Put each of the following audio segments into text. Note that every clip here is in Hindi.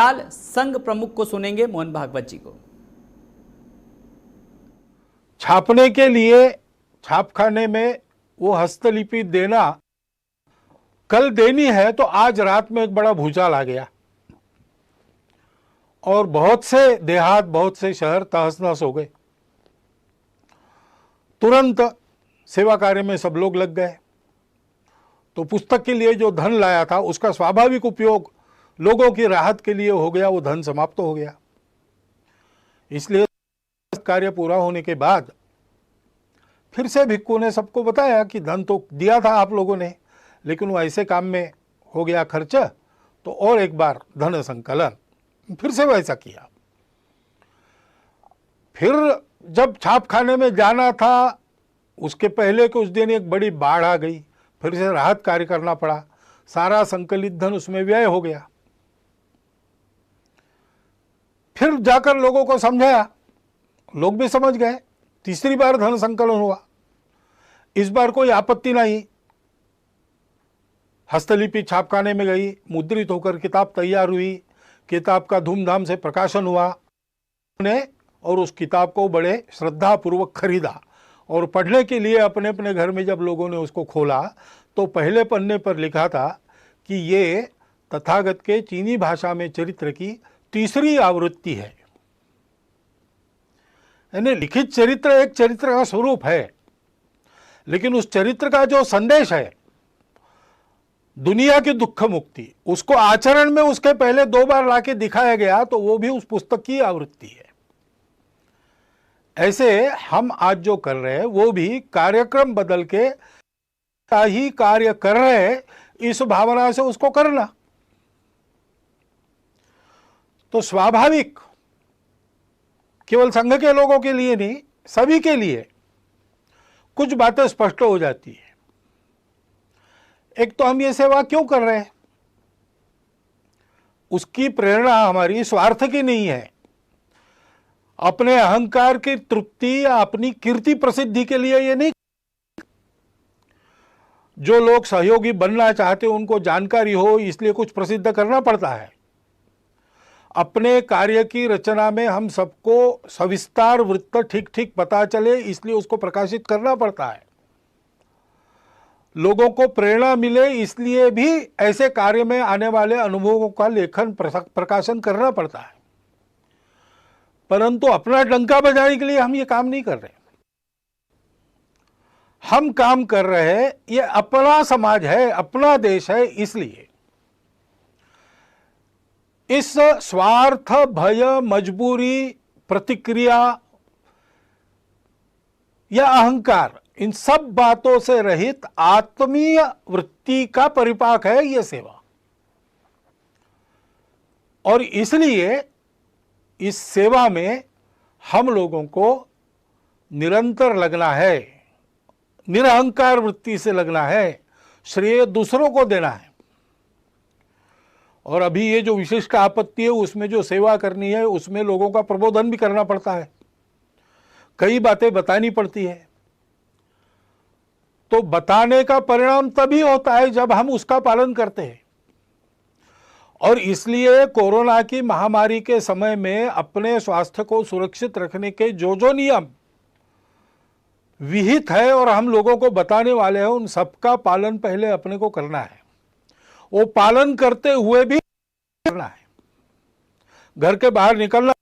संघ प्रमुख को सुनेंगे, मोहन भागवत जी को। छापने के लिए छापखाने में वो हस्तलिपि देना कल देनी है, तो आज रात में एक बड़ा भूचाल आ गया और बहुत से देहात, बहुत से शहर तहस नहस हो गए। तुरंत सेवा कार्य में सब लोग लग गए। तो पुस्तक के लिए जो धन लाया था उसका स्वाभाविक उपयोग लोगों की राहत के लिए हो गया, वो धन समाप्त हो गया। इसलिए कार्य पूरा होने के बाद फिर से भिक्खू ने सबको बताया कि धन तो दिया था आप लोगों ने, लेकिन वो ऐसे काम में हो गया खर्च, तो और एक बार धन संकलन। फिर से वैसा किया। फिर जब छापखाने में जाना था उसके पहले के उस दिन एक बड़ी बाढ़ आ गई, फिर से राहत कार्य करना पड़ा, सारा संकलित धन उसमें व्यय हो गया। फिर जाकर लोगों को समझाया, लोग भी समझ गए। तीसरी बार धन संकलन हुआ, इस बार कोई आपत्ति नहीं। हस्तलिपि छापखाने में गई, मुद्रित होकर किताब तैयार हुई, किताब का धूमधाम से प्रकाशन हुआ ने, और उस किताब को बड़े श्रद्धापूर्वक खरीदा और पढ़ने के लिए अपने अपने घर में जब लोगों ने उसको खोला तो पहले पन्ने पर लिखा था कि ये तथागत के चीनी भाषा में चरित्र की तीसरी आवृत्ति है। यानी लिखित चरित्र एक चरित्र का स्वरूप है, लेकिन उस चरित्र का जो संदेश है दुनिया की दुख मुक्ति, उसको आचरण में उसके पहले 2 बार लाके दिखाया गया, तो वो भी उस पुस्तक की आवृत्ति है। ऐसे हम आज जो कर रहे हैं वो भी कार्यक्रम बदल के ही कार्य कर रहे हैं, इस भावना से उसको करना। तो स्वाभाविक केवल संघ के लोगों के लिए नहीं, सभी के लिए कुछ बातें स्पष्ट हो जाती है। एक तो हम ये सेवा क्यों कर रहे हैं, उसकी प्रेरणा हमारी स्वार्थ की नहीं है, अपने अहंकार की तृप्ति या अपनी कीर्ति प्रसिद्धि के लिए ये नहीं। जो लोग सहयोगी बनना चाहते हैं उनको जानकारी हो इसलिए कुछ प्रसिद्ध करना पड़ता है। अपने कार्य की रचना में हम सबको सविस्तार वृत्त ठीक ठीक पता चले इसलिए उसको प्रकाशित करना पड़ता है। लोगों को प्रेरणा मिले इसलिए भी ऐसे कार्य में आने वाले अनुभवों का लेखन प्रकाशन करना पड़ता है। परंतु अपना डंका बजाने के लिए हम ये काम नहीं कर रहे। हम काम कर रहे हैं, ये अपना समाज है, अपना देश है, इसलिए इस स्वार्थ, भय, मजबूरी, प्रतिक्रिया या अहंकार, इन सब बातों से रहित आत्मीय वृत्ति का परिपाक है ये सेवा। और इसलिए इस सेवा में हम लोगों को निरंतर लगना है, निरहंकार वृत्ति से लगना है, श्रेय दूसरों को देना है। और अभी ये जो विशिष्ट आपत्ति है उसमें जो सेवा करनी है उसमें लोगों का प्रबोधन भी करना पड़ता है, कई बातें बतानी पड़ती है। तो बताने का परिणाम तभी होता है जब हम उसका पालन करते हैं। और इसलिए कोरोना की महामारी के समय में अपने स्वास्थ्य को सुरक्षित रखने के जो जो नियम विहित है और हम लोगों को बताने वाले हैं, उन सबका पालन पहले अपने को करना है। वो पालन करते हुए भी करना है। घर के बाहर निकलना,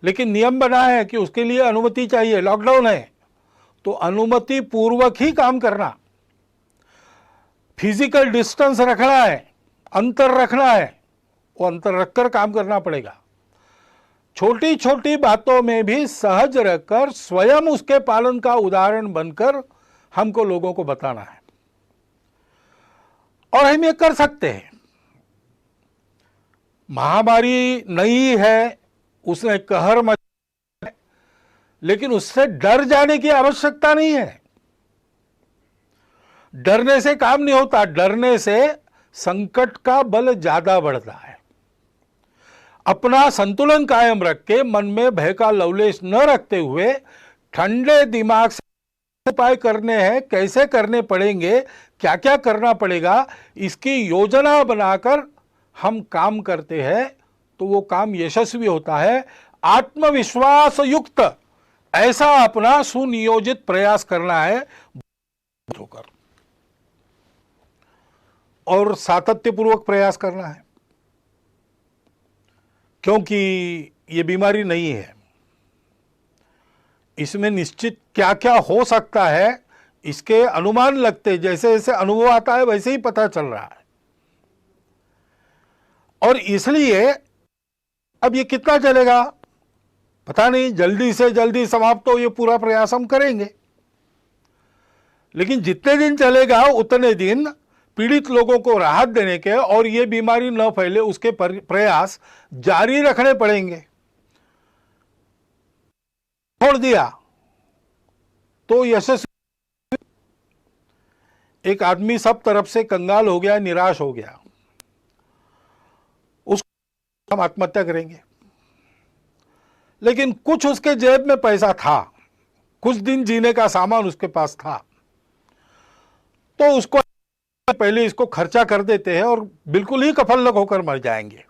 लेकिन नियम बना है कि उसके लिए अनुमति चाहिए, लॉकडाउन है तो अनुमति पूर्वक ही काम करना। फिजिकल डिस्टेंस रखना है, अंतर रखना है, वो अंतर रखकर काम करना पड़ेगा। छोटी छोटी बातों में भी सहज रहकर स्वयं उसके पालन का उदाहरण बनकर हमको लोगों को बताना है। और हम ये कर सकते हैं। महामारी नहीं है, उसने कहर मचा, लेकिन उससे डर जाने की आवश्यकता नहीं है। डरने से काम नहीं होता, डरने से संकट का बल ज्यादा बढ़ता है। अपना संतुलन कायम रख के मन में भय का लवलेश न रखते हुए ठंडे दिमाग से उपाय करने हैं, कैसे करने पड़ेंगे, क्या क्या करना पड़ेगा, इसकी योजना बनाकर हम काम करते हैं तो वो काम यशस्वी होता है। आत्मविश्वास युक्त ऐसा अपना सुनियोजित प्रयास करना है होकर, और सातत्यपूर्वक प्रयास करना है, क्योंकि ये बीमारी नहीं है। इसमें निश्चित क्या क्या हो सकता है इसके अनुमान लगते, जैसे जैसे अनुभव आता है वैसे ही पता चल रहा है। और इसलिए अब ये कितना चलेगा पता नहीं, जल्दी से जल्दी समाप्त हो ये पूरा प्रयास हम करेंगे, लेकिन जितने दिन चलेगा उतने दिन पीड़ित लोगों को राहत देने के और ये बीमारी न फैले उसके प्रयास जारी रखने पड़ेंगे। छोड़ दिया तो यशस्वी, एक आदमी सब तरफ से कंगाल हो गया, निराश हो गया, उसको हम आत्महत्या करेंगे। लेकिन कुछ उसके जेब में पैसा था, कुछ दिन जीने का सामान उसके पास था, तो उसको पहले इसको खर्चा कर देते हैं और बिल्कुल ही कफलक होकर मर जाएंगे।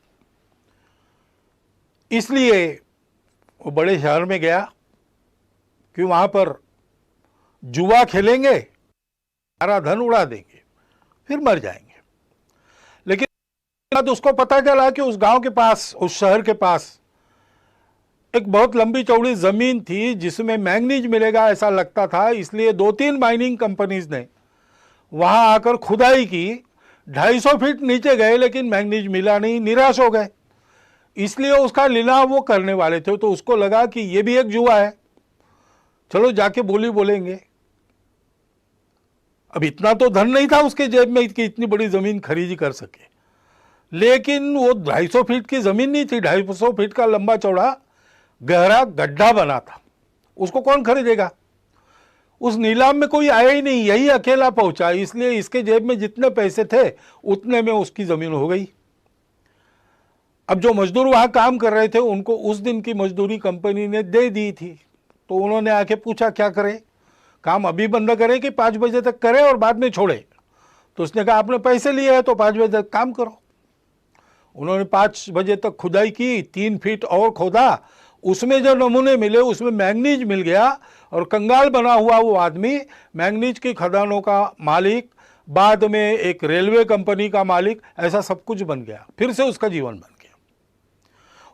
इसलिए वो बड़े शहर में गया कि वहां पर जुआ खेलेंगे, सारा धन उड़ा देंगे, फिर मर जाएंगे। लेकिन बाद उसको पता चला कि उस गांव के पास, उस शहर के पास एक बहुत लंबी चौड़ी जमीन थी जिसमें मैंगनीज मिलेगा ऐसा लगता था। इसलिए 2-3 माइनिंग कंपनीज ने वहां आकर खुदाई की, 250 फीट नीचे गए लेकिन मैंगनीज मिला नहीं, निराश हो गए। इसलिए उसका लीलाव वो करने वाले थे, तो उसको लगा कि ये भी एक जुआ है, चलो जाके बोली बोलेंगे। अब इतना तो धन नहीं था उसके जेब में कि इतनी बड़ी जमीन खरीदी कर सके, लेकिन वो 250 फीट की जमीन नहीं थी, 250 फीट का लंबा चौड़ा गहरा गड्ढा बना था, उसको कौन खरीदेगा। उस नीलाम में कोई आया ही नहीं, यही अकेला पहुंचा, इसलिए इसके जेब में जितने पैसे थे उतने में उसकी जमीन हो गई। अब जो मजदूर वहां काम कर रहे थे उनको उस दिन की मजदूरी कंपनी ने दे दी थी, तो उन्होंने आके पूछा क्या करें, काम अभी बंद करें कि 5 बजे तक करें और बाद में छोड़े। तो उसने कहा आपने पैसे लिए हैं तो 5 बजे तक काम करो। उन्होंने 5 बजे तक खुदाई की, 3 फीट और खोदा, उसमें जो नमूने मिले उसमें मैंगनीज मिल गया, और कंगाल बना हुआ वो आदमी मैंगनीज की खदानों का मालिक, बाद में एक रेलवे कंपनी का मालिक, ऐसा सब कुछ बन गया, फिर से उसका जीवन बन गया।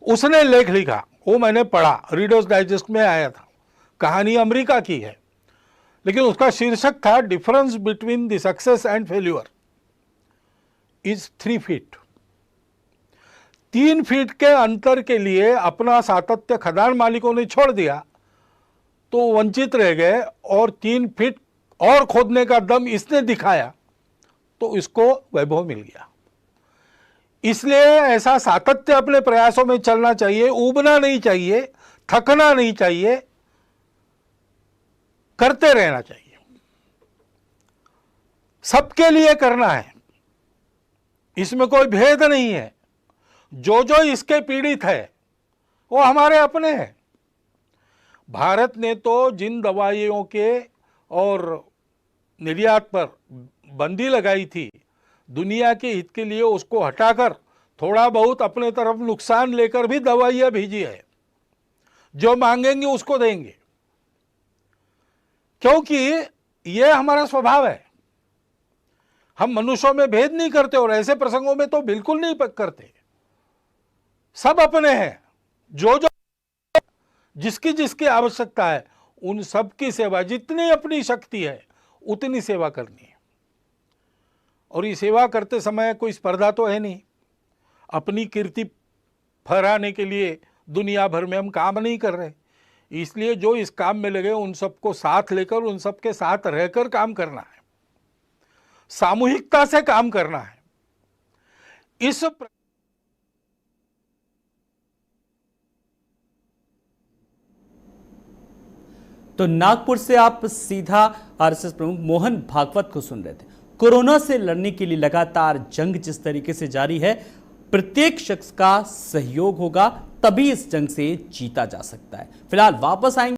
उसने लेख लिखा, वो मैंने पढ़ा, रीडर्स डाइजेस्ट में आया था, कहानी अमेरिका की है, लेकिन उसका शीर्षक था difference between the success and failure is 3 feet. 3 feet के अंतर के लिए अपना सातत्य खदान मालिकों ने छोड़ दिया तो वंचित रह गए, और 3 फीट और खोदने का दम इसने दिखाया तो इसको वैभव मिल गया। इसलिए ऐसा सातत्य अपने प्रयासों में चलना चाहिए, ऊबना नहीं चाहिए, थकना नहीं चाहिए, करते रहना चाहिए। सबके लिए करना है, इसमें कोई भेद नहीं है। जो जो इसके पीड़ित है वो हमारे अपने हैं। भारत ने तो जिन दवाइयों के और निर्यात पर बंदी लगाई थी, दुनिया के हित के लिए उसको हटाकर थोड़ा बहुत अपने तरफ नुकसान लेकर भी दवाइयां भेजी है। जो मांगेंगे उसको देंगे, क्योंकि यह हमारा स्वभाव है। हम मनुष्यों में भेद नहीं करते, और ऐसे प्रसंगों में तो बिल्कुल नहीं करते। सब अपने हैं, जो जो जिसकी जिसकी आवश्यकता है उन सब की सेवा, जितनी अपनी शक्ति है उतनी सेवा करनी है। और ये सेवा करते समय कोई स्पर्धा तो है नहीं, अपनी कीर्ति फहराने के लिए दुनिया भर में हम काम नहीं कर रहे। इसलिए जो इस काम में लगे उन सबको साथ लेकर, उन सबके साथ रहकर काम करना है, सामूहिकता से काम करना है। इस तो नागपुर से आप सीधा आरएसएस प्रमुख मोहन भागवत को सुन रहे थे। कोरोना से लड़ने के लिए लगातार जंग जिस तरीके से जारी है, प्रत्येक शख्स का सहयोग होगा तभी इस जंग से जीता जा सकता है। फिलहाल वापस आएंगे।